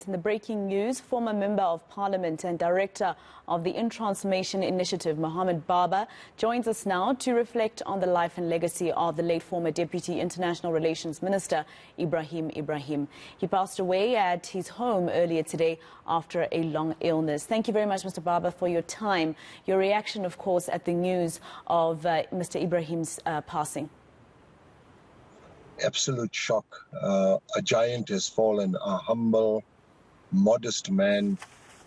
In the breaking news, former Member of Parliament and Director of the In-Transformation Initiative, Mohammed Bhabha, joins us now to reflect on the life and legacy of the late former Deputy International Relations Minister, Ebrahim Ebrahim. He passed away at his home earlier today after a long illness. Thank you very much, Mr. Bhabha, for your time. Your reaction, of course, at the news of Mr. Ebrahim's passing. Absolute shock. A giant has fallen, a humble, modest man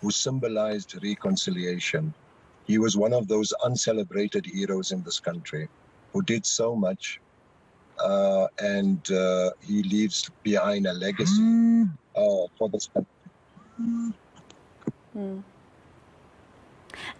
who symbolized reconciliation. He was one of those uncelebrated heroes in this country who did so much, and he leaves behind a legacy for this country.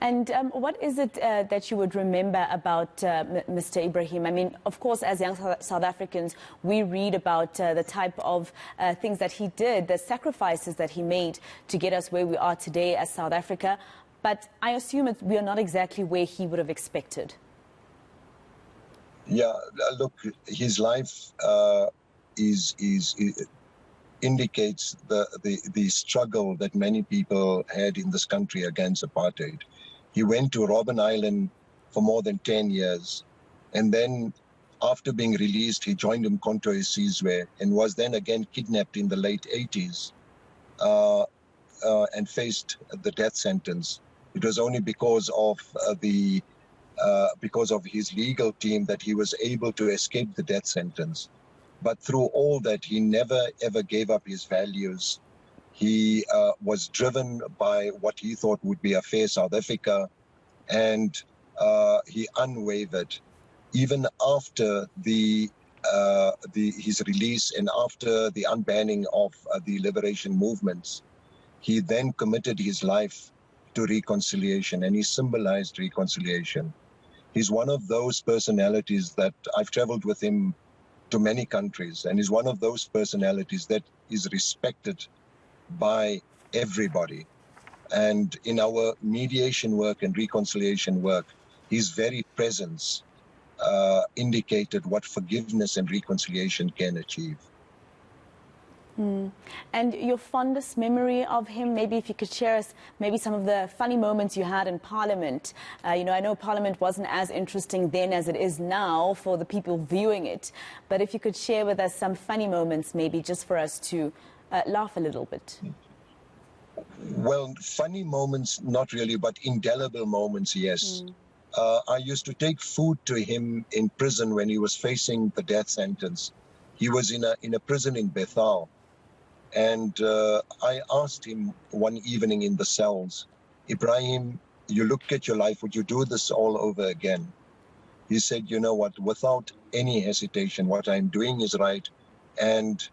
And what is it that you would remember about Mr. Ebrahim? I mean, of course, as young South Africans, we read about the type of things that he did, the sacrifices that he made to get us where we are today as South Africa. But I assume we are not exactly where he would have expected. Yeah, look, his life indicates the struggle that many people had in this country against apartheid. He went to Robben Island for more than 10 years. And then after being released, he joined Umkhonto weSizwe and was then again kidnapped in the late 80s and faced the death sentence. It was only because of his legal team that he was able to escape the death sentence. But through all that, he never, ever gave up his values. He was driven by what he thought would be a fair South Africa, and he unwavered. Even after his release and after the unbanning of the liberation movements, he then committed his life to reconciliation, and he symbolized reconciliation. He's one of those personalities that I've traveled with him to many countries, and is one of those personalities that is respected by everybody. And in our mediation work and reconciliation work, his very presence indicated what forgiveness and reconciliation can achieve. And your fondest memory of him, maybe if you could share us maybe some of the funny moments you had in Parliament. I know Parliament wasn't as interesting then as it is now for the people viewing it. But if you could share with us some funny moments, maybe just for us to laugh a little bit. Well, funny moments, not really, but indelible moments, yes. I used to take food to him in prison when he was facing the death sentence. He was in a prison in Bethal. And I asked him one evening in the cells, Ebrahim, you look at your life, would you do this all over again? He said, you know what, without any hesitation, what I'm doing is right, and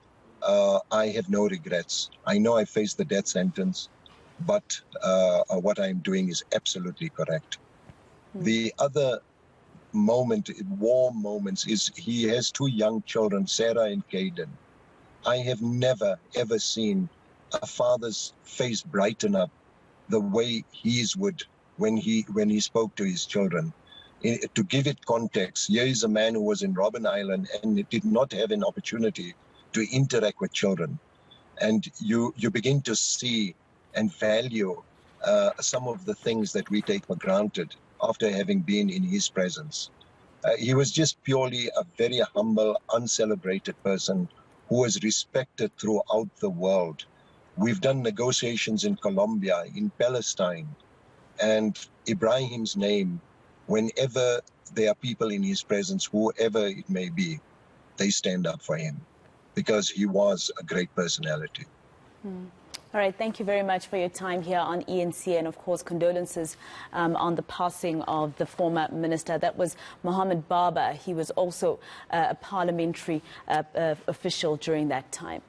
I have no regrets. I know I faced the death sentence, but what I'm doing is absolutely correct. The other moment, warm moments, is he has two young children, Sarah and Caden. I have never, ever seen a father's face brighten up the way his would when he spoke to his children. To give it context, here is a man who was in Robben Island and did not have an opportunity to interact with children. And you begin to see and value some of the things that we take for granted after having been in his presence. He was just purely a very humble, uncelebrated person who was respected throughout the world. We've done negotiations in Colombia, in Palestine, and Ibrahim's name, whenever there are people in his presence, whoever it may be, they stand up for him because he was a great personality. All right, thank you very much for your time here on eNCA, and of course condolences on the passing of the former minister. That was Mohammed Bhabha. He was also a parliamentary official during that time.